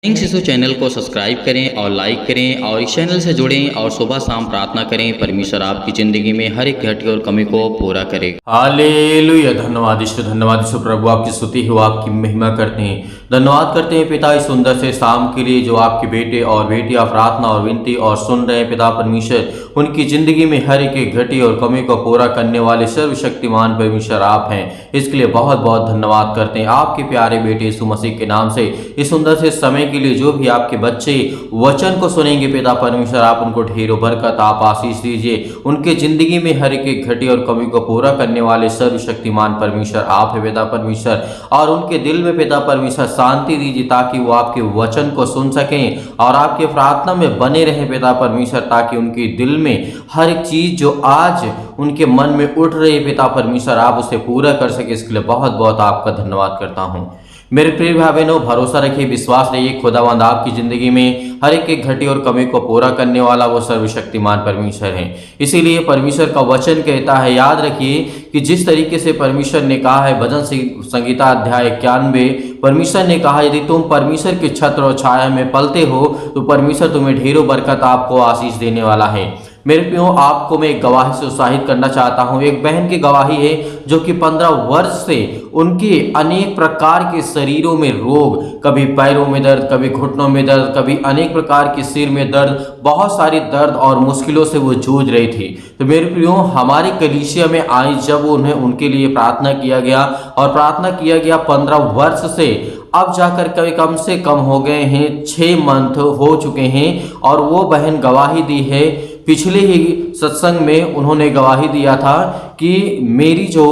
King शिशु channel को subscribe करें और लाइक करें और इस चैनल से जुड़ें और सुबह शाम प्रार्थना करें। परमेश्वर आपकी ज़िंदगी में हर एक घटी और कमी को पूरा करेगा। हालेलुया। धन्यवाद यीशु प्रभु, आपकी स्तुति हो, आपकी महिमा करते हैं। धन्यवाद करते हैं पिता इस सुंदर से शाम के लिए जो आपके बेटे और बेटियां प्रार्थना और विनती और सुन रहे हैं। पिता परमेश्वर, उनकी ज़िंदगी में हर एक घटी और कमी को पूरा करने वाले सर्वशक्तिमान परमेश्वर आप हैं। इसके लिए बहुत बहुत धन्यवाद करते हैं आपके प्यारे बेटे यीशु मसीह के नाम से। इस सुंदर से समय के लिए जो भी आपके बच्चे वचन को सुनेंगे पिता परमेश्वर, आप उनको ढेरों बरकत आप आशीष दीजिए। उनके जिंदगी में हर एक घटी और कमी को पूरा करने वाले सर्वशक्तिमान परमेश्वर आप है पिता परमेश्वर, और उनके दिल में पिता परमेश्वर शांति दीजिए ताकि वो आपके वचन को सुन सकें और आपके प्रार्थना में बने रहें पिता परमेश्वर, ताकि उनके दिल में हर एक चीज जो आज उनके मन में उठ रही है पिता परमेश्वर, आप उसे पूरा कर सके। इसके लिए बहुत बहुत आपका धन्यवाद करता हूँ। मेरे प्रिय भाई बहनों, भरोसा रखिए, विश्वास रहिए, खुदावंद आपकी जिंदगी में हर एक घटी और कमी को पूरा करने वाला वो सर्वशक्तिमान परमेश्वर है। इसीलिए परमेश्वर का वचन कहता है, याद रखिए कि जिस तरीके से परमेश्वर ने कहा है भजन संगीता अध्याय 91, परमेश्वर ने कहा यदि तुम परमेश्वर की छत्र और छाया में पलते हो तो परमेश्वर तुम्हें ढेरों बरकत आपको आशीष देने वाला है। मेरे प्रियो, आपको मैं एक गवाही से उत्साहित करना चाहता हूं। एक बहन की गवाही है जो कि 15 वर्ष से उनके अनेक प्रकार के शरीरों में रोग, कभी पैरों में दर्द, कभी घुटनों में दर्द, कभी अनेक प्रकार के सिर में दर्द, बहुत सारी दर्द और मुश्किलों से वो जूझ रही थी। तो मेरे प्रियो, हमारे कलीसिया में आई जब उन्हें उनके लिए प्रार्थना किया गया और प्रार्थना किया गया 15 वर्ष से अब जाकर कभी कम से कम हो गए हैं 6 मंथ हो चुके हैं, और वो बहन गवाही दी है। पिछले ही सत्संग में उन्होंने गवाही दिया था कि मेरी जो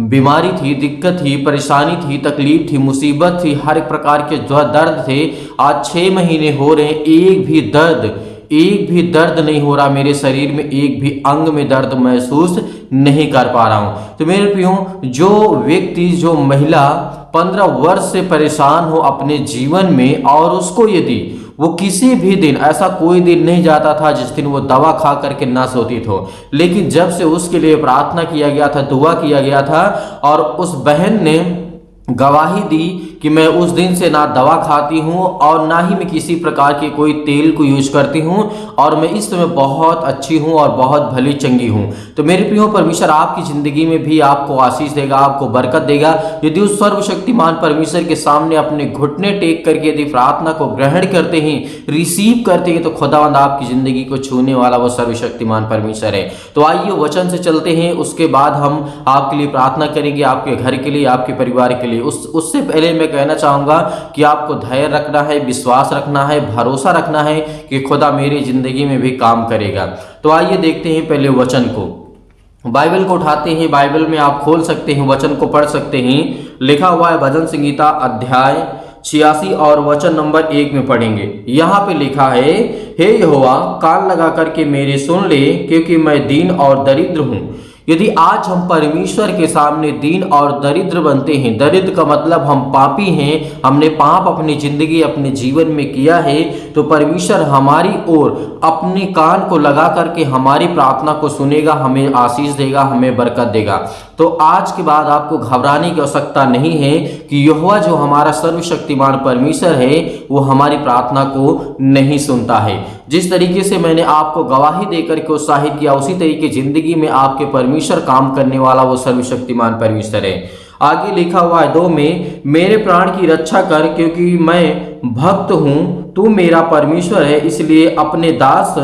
बीमारी थी, दिक्कत थी, परेशानी थी, तकलीफ थी, मुसीबत थी, हर एक प्रकार के जो दर्द थे, आज 6 महीने हो रहे हैं, एक भी दर्द नहीं हो रहा मेरे शरीर में, एक भी अंग में दर्द महसूस नहीं कर पा रहा हूं। तो मेरे प्रियो, जो व्यक्ति, जो महिला 15 वर्ष से परेशान हो अपने जीवन में, और उसको यदि वो किसी भी दिन, ऐसा कोई दिन नहीं जाता था जिस दिन वो दवा खा करके ना सोती थो, लेकिन जब से उसके लिए प्रार्थना किया गया था, दुआ किया गया था, और उस बहन ने गवाही दी कि मैं उस दिन से ना दवा खाती हूँ और ना ही मैं किसी प्रकार के कोई तेल को यूज करती हूँ, और मैं इस समय बहुत अच्छी हूँ और बहुत भली चंगी हूँ। तो मेरे प्रियो, परमेश्वर आपकी ज़िंदगी में भी आपको आशीष देगा, आपको बरकत देगा। यदि उस सर्वशक्तिमान परमेश्वर के सामने अपने घुटने टेक करके यदि प्रार्थना को ग्रहण करते हैं, रिसीव करते हैं, तो खुदावंद आपकी ज़िंदगी को छूने वाला वो सर्वशक्तिमान परमेश्वर है। तो आइए वचन से चलते हैं, उसके बाद हम आपके लिए प्रार्थना करेंगे, आपके घर के लिए, आपके परिवार के लिए। उससे पहले मैं कहना चाहूंगा कि आपको धैर्य रखना है, विश्वास रखना है, भरोसा रखना है कि खुदा मेरी जिंदगी में भी काम करेगा। तो आइए देखते हैं पहले वचन को। बाइबल को उठाते हैं, बाइबल में आप खोल सकते हैं, वचन को पढ़ सकते हैं। लिखा हुआ है भजन संगीता अध्याय 86 और वचन नंबर 1 में पढ़ेंगे। यहाँ पे लिखा है, हे यहोवा कान लगा करके मेरे सुन ले, क्योंकि मैं दीन और दरिद्र हूँ। यदि आज हम परमेश्वर के सामने दीन और दरिद्र बनते हैं, दरिद्र का मतलब हम पापी हैं, हमने पाप अपनी जिंदगी अपने जीवन में किया है, तो परमेश्वर हमारी ओर अपने कान को लगा करके हमारी प्रार्थना को सुनेगा, हमें आशीष देगा, हमें बरकत देगा। तो आज के बाद आपको घबराने की आवश्यकता नहीं है कि यहोवा जो हमारा सर्वशक्तिमान परमेश्वर है वो हमारी प्रार्थना को नहीं सुनता है। जिस तरीके से मैंने आपको गवाही देकर के उत्साहित किया, उसी तरीके जिंदगी में आपके परमेश्वर काम करने वाला वो सर्वशक्तिमान परमेश्वर है। आगे लिखा हुआ है 2 में, मेरे प्राण की रक्षा कर, क्योंकि मैं भक्त हूँ, तू मेरा परमेश्वर है, इसलिए अपने दास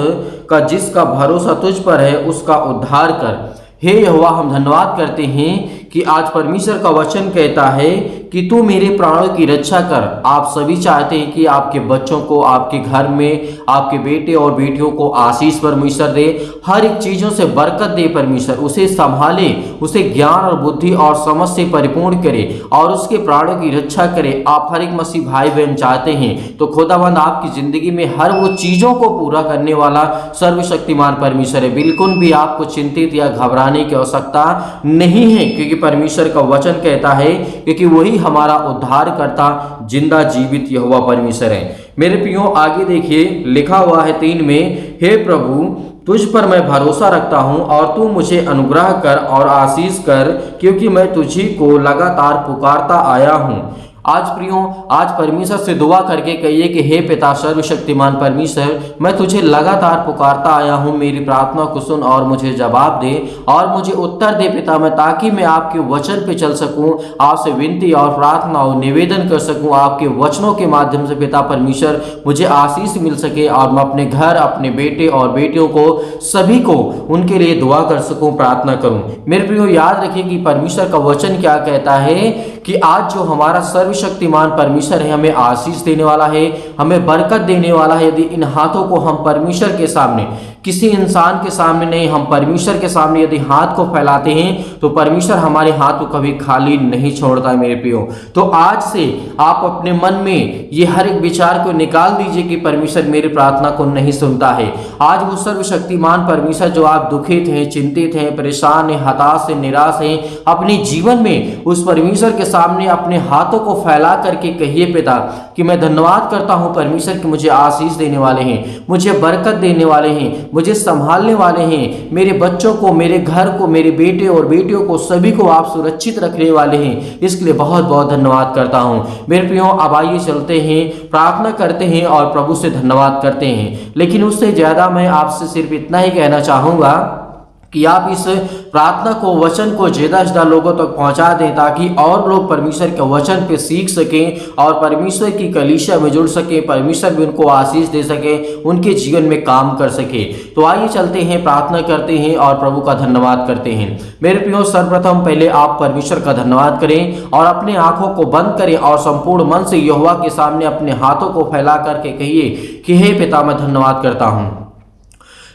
का जिसका भरोसा तुझ पर है उसका उद्धार कर। हे यहोवा, हम धन्यवाद करते हैं कि आज परमेश्वर का वचन कहता है कि तू मेरे प्राणों की रक्षा कर। आप सभी चाहते हैं कि आपके बच्चों को, आपके घर में आपके बेटे और बेटियों को आशीष परमेश्वर दे, हर एक चीज़ों से बरकत दे परमेश्वर, उसे संभाले, उसे ज्ञान और बुद्धि और समझ से परिपूर्ण करे और उसके प्राणों की रक्षा करे। आप हर एक मसीह भाई बहन चाहते हैं, तो खुदावंद आपकी ज़िंदगी में हर वो चीज़ों को पूरा करने वाला सर्वशक्तिमान परमेश्वर है। बिल्कुल भी आपको चिंतित या घबराने की आवश्यकता नहीं है, क्योंकि परमेश्वर का वचन कहता है क्योंकि वही हमारा उद्धार करता जिंदा जीवित यहोवा परमेश्वर है। मेरे प्रियो, आगे देखिए, लिखा हुआ है 3 में, हे प्रभु तुझ पर मैं भरोसा रखता हूँ और तू मुझे अनुग्रह कर और आशीष कर, क्योंकि मैं तुझी को लगातार पुकारता आया हूँ आज प्रियो, आज परमेश्वर से दुआ करके कहिए कि हे पिता सर्वशक्तिमान परमेश्वर, मैं तुझे लगातार पुकारता आया हूँ, मेरी प्रार्थना को सुन और मुझे जवाब दे और मुझे उत्तर दे पिता, मैं ताकि मैं आपके वचन पे चल सकूं, आपसे विनती और प्रार्थना और निवेदन कर सकूं, आपके वचनों के माध्यम से पिता परमेश्वर मुझे आशीष मिल सके और मैं अपने घर, अपने बेटे और बेटियों को, सभी को उनके लिए दुआ कर सकूं, प्रार्थना करूं। मेरे प्रियो, याद रखिए कि परमेश्वर का वचन क्या कहता है कि आज जो हमारा सर्वशक्तिमान परमेश्वर है हमें आशीष देने वाला है, हमें बरकत देने वाला है। यदि इन हाथों को हम परमेश्वर के सामने, किसी इंसान के सामने नहीं, हम परमेश्वर के सामने यदि हाथ को फैलाते हैं तो परमेश्वर हमारे हाथ को कभी खाली नहीं छोड़ता है। मेरे प्रियो, तो आज से आप अपने मन में ये हर एक विचार को निकाल दीजिए कि परमेश्वर मेरी प्रार्थना को नहीं सुनता है। आज वो सर्वशक्तिमान परमेश्वर जो आप दुखित हैं, चिंतित हैं, परेशान हैं, हताश हैं, निराश हैं, अपने जीवन में उस परमेश्वर के सामने अपने हाथों को फैला करके कहिए पिता कि मैं धन्यवाद करता हूं परमेश्वर कि मुझे आशीष देने वाले हैं, मुझे बरकत देने वाले हैं, मुझे संभालने वाले हैं, मेरे बच्चों को, मेरे घर को, मेरे बेटे और बेटियों को, सभी को आप सुरक्षित रखने वाले हैं। इसके लिए बहुत बहुत धन्यवाद करता हूं। मेरे प्रियो, अब आइए चलते हैं, प्रार्थना करते हैं और प्रभु से धन्यवाद करते हैं। लेकिन उससे ज्यादा मैं आपसे सिर्फ इतना ही कहना चाहूंगा कि आप इस प्रार्थना को, वचन को ज्यादा से ज्यादा लोगों तक पहुंचा दें ताकि और लोग परमेश्वर के वचन पे सीख सकें और परमेश्वर की कलीसिया में जुड़ सकें, परमेश्वर भी उनको आशीष दे सके, उनके जीवन में काम कर सके। तो आइए चलते हैं, प्रार्थना करते हैं और प्रभु का धन्यवाद करते हैं। मेरे प्रियो, सर्वप्रथम पहले आप परमेश्वर का धन्यवाद करें और अपने आंखों को बंद करें और संपूर्ण मन से यहोवा के सामने अपने हाथों को फैला करके कहिए कि हे पिता, मैं धन्यवाद करता हूं।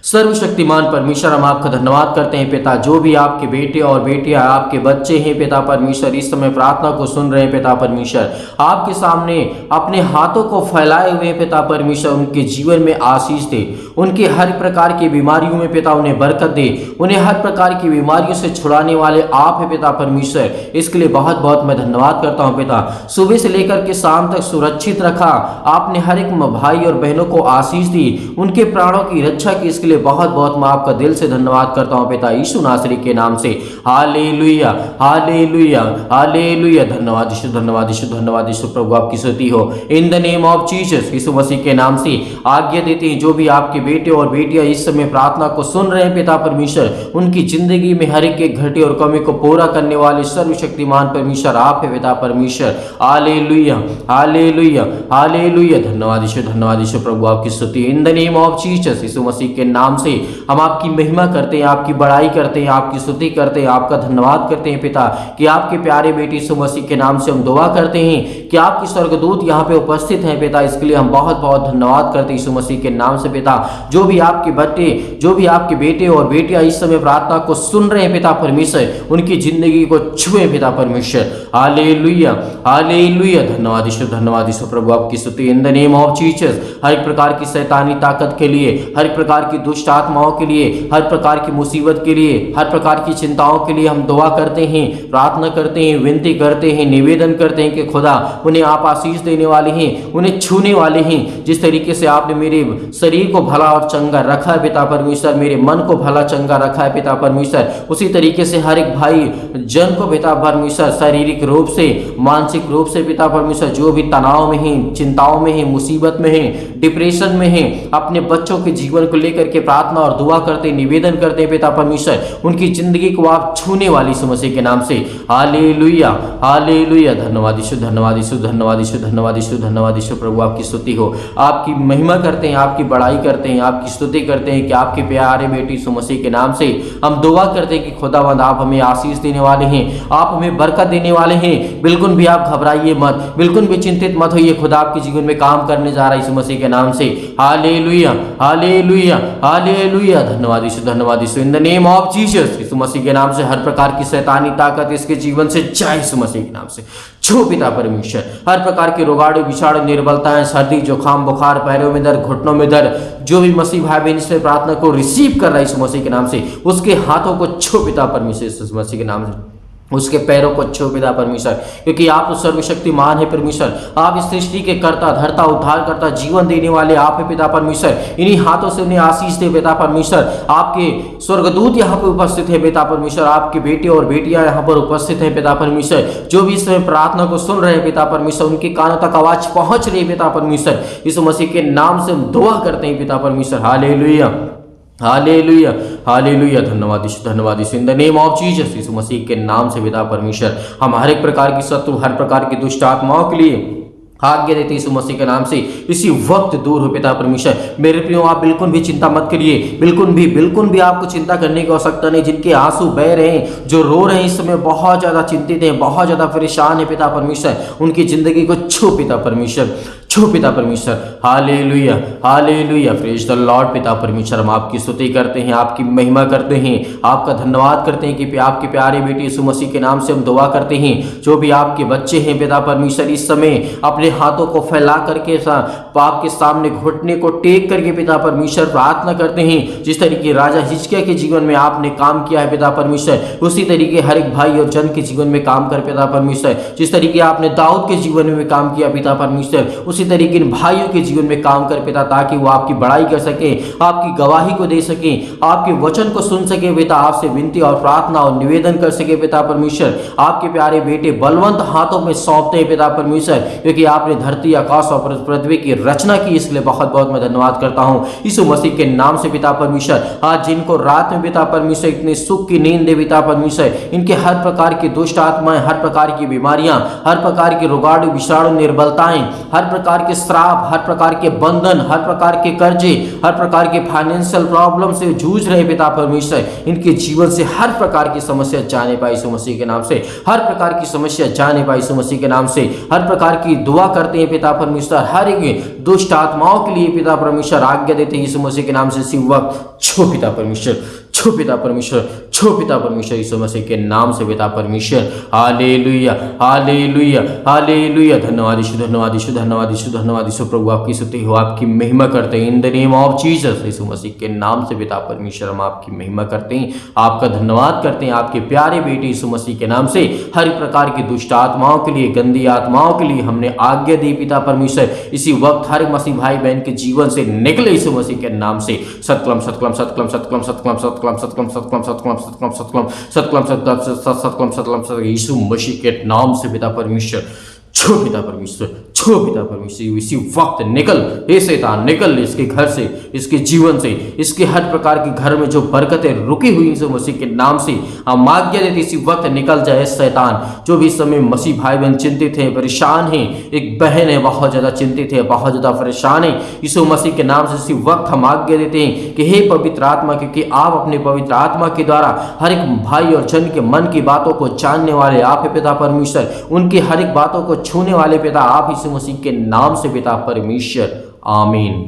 सर्वशक्तिमान परमेश्वर, हम आपका धन्यवाद करते हैं पिता, जो भी आपके बेटे और बेटियां, आपके बच्चे हैं पिता परमेश्वर, इस समय प्रार्थना को सुन रहे हैं पिता परमेश्वर, आपके सामने अपने हाथों को फैलाए हुए पिता परमेश्वर, उनके जीवन में आशीष दे, उनके हर प्रकार की बीमारियों में पिता उन्हें बरकत दे, उन्हें हर प्रकार की बीमारियों से छुड़ाने वाले आप है पिता परमेश्वर। इसके लिए बहुत बहुत मैं धन्यवाद करता हूँ पिता। सुबह से लेकर के शाम तक सुरक्षित रखा आपने, हर एक भाई और बहनों को आशीष दी, उनके प्राणों की रक्षा की, इसके लिए बहुत बहुत मैं आपका दिल से धन्यवाद करता हूं पिता, यीशु नासरी के नाम से। Hallelujah, hallelujah, hallelujah. धन्यवाद यीशु, धन्यवाद यीशु, धन्यवाद यीशु। प्रभु आपकी स्तुति हो। In the name of Jesus, Yeshu Masih के नाम से आज्ञा देते हैं, जो भी आपके बेटे और बेटियां इस समय प्रार्थना को सुन रहे हैं पिता परमेश्वर, उनकी जिंदगी में हर एक घटी और कमी को पूरा करने वाले सर्वशक्तिमान परमेश्वर आप है पिता परमेश्वर। Hallelujah, hallelujah, hallelujah. धन्यवाद यीशु, धन्यवाद यीशु। प्रभु आपकी स्तुति। In the name of Jesus, Yeshu Masih के नाम से हम आपकी महिमा करते हैं, आपकी बड़ाई करते हैं, आपकी स्तुति करते हैं, आपका धन्यवाद करते हैं पिता कि आपके प्यारे बेटे यीशु मसीह के नाम से हम दुआ करते हैं कि आपके स्वर्गदूत यहाँ पे उपस्थित हैं पिता। इसके लिए हम बहुत बहुत धन्यवाद करते हैं यीशु मसीह के नाम से पिता। जो भी आपके बच्चे, जो भी आपके बेटे और बेटियां इस समय प्रार्थना को सुन रहे हैं पिता परमेश्वर, उनकी जिंदगी को छुए पिता परमेश्वर। Hallelujah, hallelujah. धन्यवाद यीशु, धन्यवाद यीशु। प्रभु आपकी स्तुति। In the name of Jesus, हर एक प्रकार की शैतानी ताकत के लिए, हर एक प्रकार की दुष्ट आत्माओं के लिए, हर प्रकार की मुसीबत के लिए, हर प्रकार की चिंताओं के लिए हम दुआ करते हैं, प्रार्थना करते हैं, विनती करते हैं, निवेदन करते हैं कि खुदा उन्हें आप आशीष देने वाले हैं, उन्हें छूने वाले हैं। जिस तरीके से आपने मेरे शरीर को भला और चंगा रखा है पिता परमेश्वर, मेरे मन को भला चंगा रखा है पिता परमेश्वर, उसी तरीके से हर एक भाई जन को पिता परमेश्वर शारीरिक रूप से, मानसिक रूप से पिता परमेश्वर, जो भी तनाव में है, चिंताओं में है, मुसीबत में है, डिप्रेशन में है, अपने बच्चों के जीवन को लेकर के प्रार्थना और दुआ करते, निवेदन करते हैं पिता परमेश्वर, उनकी जिंदगी को आप छूने वाली यीशु मसीह के नाम से। Hallelujah, hallelujah. धन्यवाद यीशु, धन्यवाद यीशु, धन्यवाद यीशु, धन्यवाद यीशु, धन्यवाद यीशु। प्रभु आपकी स्तुति हो, आपकी महिमा करते हैं, आपकी बड़ाई करते हैं, आपकी स्तुति करते हैं कि आपके प्यारे बेटे यीशु मसीह के नाम से हम दुआ करते हैं कि खुदावंद आप हमें आशीष देने वाले हैं, आप हमें बरकत देने वाले हैं। बिल्कुल भी आप घबराइए मत, बिल्कुल भी चिंतित मत होइए, खुदा आपके जीवन में काम करने जा रहा है यीशु मसीह के नाम से। Hallelujah, hallelujah, hallelujah. धन्यवाद यीशु, धन्यवाद Yeshu. In the name of Jesus, Yeshu Masih के नाम से हर प्रकार की शैतानी ताकत इसके जीवन से जाए यीशु मसीह के नाम से। छो पिता परमेश्वर, हर प्रकार के रोगाणु, विषाणु, निर्बलताएं, सर्दी, जुकाम, बुखार, पैरों में दर्द, घुटनों में दर्द, जो भी मसीह भाई बहन इस प्रार्थना को रिसीव कर रहा है यीशु मसीह के नाम से, उसके हाथों को छो पिता परमेश्वर यीशु मसीह के नाम से। उसके पैरों को छू पिता परमेश्वर, क्योंकि आप तो सर्वशक्तिमान है परमेश्वर। आप इस सृष्टि के कर्ता, धर्ता, उद्धार करता, जीवन देने वाले आप है पिता परमेश्वर। इन्हीं हाथों से उन्हें आशीष दे पिता परमेश्वर। आपके स्वर्गदूत यहाँ पर उपस्थित है पिता परमेश्वर, आपके बेटे और बेटियां यहाँ पर उपस्थित हैं पिता परमेश्वर, जो भी इस समय प्रार्थना को सुन रहे हैं पिता परमेश्वर, उनके कानों तक आवाज पहुंच रही है पिता परमेश्वर। यीशु मसीह के नाम से हम दुआ करते हैं पिता परमेश्वर। Hallelujah, hallelujah, hallelujah. धन्यवाद यीशु, धन्यवाद Yeshu. In the name of Jesus, Yeshu Masih के नाम से पिता परमेश्वर, हम हर एक प्रकार की शत्रु, हर प्रकार की दुष्ट आत्माओं के लिए आज्ञा देते यीशु मसीह के नाम से इसी वक्त दूर हो पिता परमेश्वर। मेरे प्रियो, आप बिल्कुल भी चिंता मत करिए, बिल्कुल भी आपको चिंता करने की आवश्यकता नहीं। जिनके आंसू बह रहे हैं, जो रो रहे हैं इस समय, बहुत ज्यादा चिंतित हैं, बहुत ज्यादा परेशान है पिता परमेश्वर, उनकी जिंदगी को छू पिता परमेश्वर, छू पिता परमेश्वर। Hallelujah, hallelujah, praise the Lord पिता परमेश्वर। हम आपकी स्तुति करते हैं, आपकी महिमा करते हैं, आपका धन्यवाद करते हैं कि आपके प्यारे बेटे यीशु मसीह के नाम से हम दुआ करते हैं। जो भी आपके बच्चे हैं पिता परमेश्वर, इस समय अपने हाथों को फैला करके आपके सामने घुटने को टेक करके पिता परमेश्वर प्रार्थना करते हैं। जिस तरीके राजा हिजकिय्याह के जीवन में आपने काम किया है पिता परमेश्वर, उसी तरीके हर एक भाई और जन के जीवन में काम कर पिता परमेश्वर। जिस तरीके आपने दाऊद के जीवन में काम किया पिता परमेश्वर, उसी तरीके इन भाइयों के जीवन में काम कर पिता, ताकि वो आपकी बड़ाई कर सके, आपकी गवाही को दे सके, आपके वचन को सुन सके पिता, आपसे विनती और प्रार्थना और निवेदन कर सके पिता परमेश्वर। आपके प्यारे बेटे बलवंत हाथों में सौंपते हैं पिता परमेश्वर, क्योंकि आपने धरती, आकाश और पृथ्वी की रचना की, इसलिए बहुत बहुत मैं धन्यवाद करता हूं यीशु मसीह के नाम से पिता परमेश्वर। आज जिनको रात में पिता परमेश्वर इतने सुख की नींद दे पिता परमेश्वर, इनके हर प्रकार की दुष्ट आत्माएं, हर प्रकार की बीमारियां, हर प्रकार की रोगाणु विषाणु निर्बलताएं, हर प्रकार के श्राप, हर प्रकार के बंधन, हर प्रकार के कर्जे, हर प्रकार के फाइनेंशियल प्रॉब्लम से जूझ रहे पिता परमेश्वर, इनके जीवन से हर प्रकार की समस्या जाने पाए यीशु मसीह के नाम से, हर प्रकार की समस्या जाने पाए यीशु मसीह के नाम से। हर प्रकार की दुआ करते हैं पिता परमेश्वर, हर एक दुष्ट आत्माओं के लिए पिता परमेश्वर आज्ञा देते हैं यीशु मसीह के नाम से। इसी वक्त छो पिता परमेश्वर, छो पिता परमेश्वर, छो पिता परमेश्वर, यीशु मसीह के नाम से पिता परमेश्वर। Hallelujah, hallelujah, hallelujah. धन्यवाद यीशु, धन्यवाद यीशु, धन्यवाद यीशु, धन्यवाद यीशु। प्रभु आपकी स्तुति हो, आपकी महिमा करते हैं in the name of Jesus, Yeshu Masih के नाम से पिता परमेश्वर, हम आपकी महिमा करते हैं, आपका धन्यवाद करते हैं। आपके प्यारे बेटे यीशु मसीह के नाम से हर प्रकार की दुष्ट आत्माओं के लिए, गंदी आत्माओं के लिए हमने आज्ञा दी पिता परमेश्वर। इसी वक्त हर मसीह भाई बहन के जीवन से निकले यीशु मसीह के नाम से। सतकलम सतकलम सतकलम सतकलम सतकलम सतकलम सतकलम सतकलम सतकलम सतकलम सतकलम सतकलम सतकलम सतकलम सतकलम यीशु मसीह के नाम से पिता परमेश्वर, छो पिता परमेश्वर, छो पिता परमेश्वर। इसी वक्त निकल हे शैतान, निकल इसके घर से, इसके जीवन से, इसके हर प्रकार के घर में जो बरकतें रुकी हुई यीशु मसीह के नाम से हम आज्ञा देते इसी वक्त निकल जाए शैतान। जो भी इस समय मसीह भाई बहन चिंतित हैं, परेशान हैं, एक बहन है बहुत ज्यादा चिंतित है, बहुत ज्यादा परेशान है, यीशु मसीह के नाम से इसी वक्त हम आज्ञा देते हैं कि हे पवित्र आत्मा, क्योंकि आप अपने पवित्र आत्मा के द्वारा हर एक भाई और जन के मन की बातों को जानने वाले आप है पिता परमेश्वर, उनकी हर एक बातों को छूने वाले पिता आप यीशु मसीह के नाम से पिता परमेश्वर, आमीन।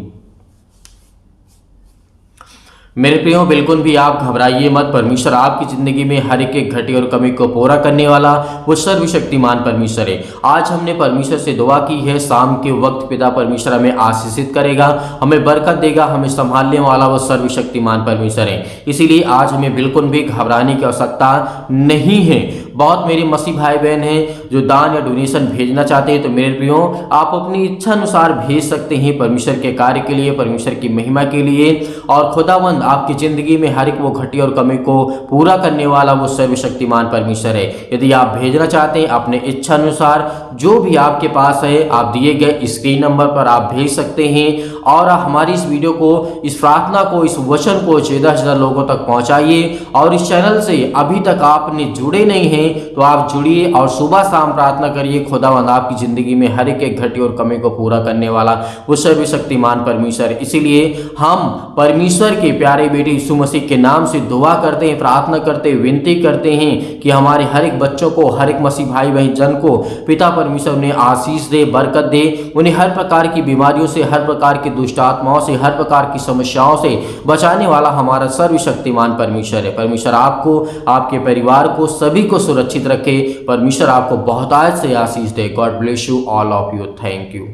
मेरे प्रियो, बिल्कुल भी आप घबराइए मत। परमेश्वर आपकी जिंदगी में हर एक घटी और कमी को पूरा करने वाला वो सर्वशक्तिमान परमेश्वर है। आज हमने परमेश्वर से दुआ की है, शाम के वक्त पिता परमेश्वर हमें आशीषित करेगा, हमें बरकत देगा, हमें संभालने वाला वो सर्वशक्तिमान परमेश्वर है। इसीलिए आज हमें बिल्कुल भी घबराने की आवश्यकता नहीं है। बहुत मेरे मसीह भाई बहन हैं जो दान या डोनेशन भेजना चाहते हैं, तो मेरे प्रियो आप अपनी इच्छा अनुसार भेज सकते हैं परमेश्वर के कार्य के लिए, परमेश्वर की महिमा के लिए। और खुदावंद आपकी जिंदगी में हर एक वो घटी और कमी को पूरा करने वाला वो सर्वशक्तिमान परमेश्वर है। यदि आप भेजना चाहते हैं अपने इच्छा अनुसार, जो भी आपके पास है आप दिए गए स्क्रीन नंबर पर आप भेज सकते हैं। और हमारी इस वीडियो को, इस प्रार्थना को, इस वचन को ज़्यादा से ज़्यादा लोगों तक पहुंचाइए। और इस चैनल से अभी तक आपने जुड़े नहीं हैं तो आप जुड़िए और सुबह शाम प्रार्थना करिए। खुदावंद आपकी जिंदगी में हर एक घटी और कमी को पूरा करने वाला वो सर्वशक्तिमान परमेश्वर। इसीलिए हम परमेश्वर के प्यारे बेटे यीशु मसीह के नाम से दुआ करते हैं, प्रार्थना करते हैं, विनती करते हैं कि हमारे हर एक बच्चों को, हर एक मसीह भाई बहन जन को पिता परमेश्वर उन्हें आशीष दे, बरकत दे, उन्हें हर प्रकार की बीमारियों से, हर प्रकार की दुष्ट आत्माओं से, हर प्रकार की समस्याओं से बचाने वाला हमारा सर्वशक्तिमान परमेश्वर है। परमेश्वर आपको, आपके परिवार को, सभी को सुरक्षित रखे। परमेश्वर आपको बहुतायत से आशीष दे। God bless you all of you. Thank you.